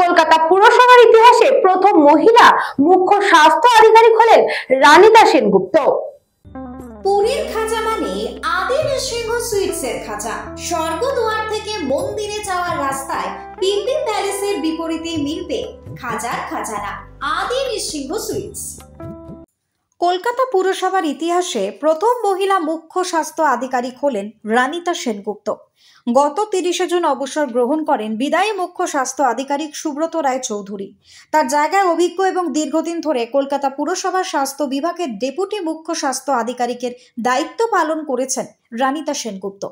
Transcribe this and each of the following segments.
কলকাতা পুরসভার ইতিহাসে প্রথম মহিলা মুখ্য স্বাস্থ্য আধিকারিক হলেন রানিতা সেনগুপ্ত। পুরীর খাঁচা মানে আদি নৃসিংহ সুইটসের খাঁচা। স্বর্গদুয়ার থেকে মন্দিরে যাওয়ার রাস্তায় পিপি প্যালেসের বিপরীতে মিলবে খাজার খাজানা আদি নৃসিংহ সুইটস। কলকাতা পুরসভার ইতিহাসে প্রথম মহিলা মুখ্য স্বাস্থ্য আধিকারিক হলেন রানিতা সেনগুপ্ত। গত 30শে জুন অবসর গ্রহণ করেন বিদায়ী মুখ্য স্বাস্থ্য আধিকারিক সুব্রত রায় চৌধুরী। তার জায়গায় অভিজ্ঞ এবং দীর্ঘদিন ধরে কলকাতা পুরসভার স্বাস্থ্য বিভাগের ডেপুটি মুখ্য স্বাস্থ্য আধিকারিকের দায়িত্ব পালন করেছেন রানিতা সেনগুপ্ত।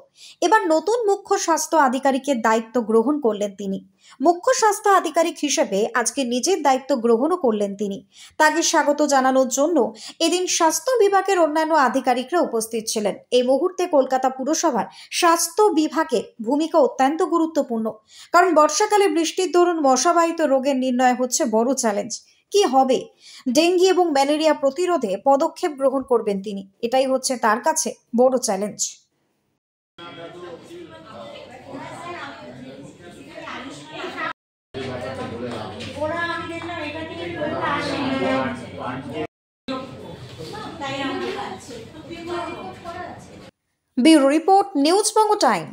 এবার নতুন মুখ্য স্বাস্থ্য আধিকারিকের দায়িত্ব গ্রহণ করলেন তিনি। মুখ্য স্বাস্থ্য আধিকারিক হিসেবে আজকে নিজের দায়িত্ব গ্রহণও করলেন তিনি। তাকে স্বাগত জানানোর জন্য এদিন স্বাস্থ্য বিভাগের অন্যান্য আধিকারিকরা উপস্থিত ছিলেন। এই মুহূর্তে কলকাতা পুরসভার স্বাস্থ্য বিভাগের ভূমিকা অত্যন্ত গুরুত্বপূর্ণ, কারণ বর্ষাকালে বৃষ্টির দরুন মশাবাহিত রোগের নির্ণয় হচ্ছে বড় চ্যালেঞ্জ। কি হবে? ডেঙ্গি এবং ম্যালেরিয়া প্রতিরোধে পদক্ষেপ গ্রহণ করবেন তিনি। এটাই হচ্ছে তার কাছে বড় চ্যালেঞ্জ। ব্যুরো রিপোর্ট, নিউজ বঙ্গ টাইম।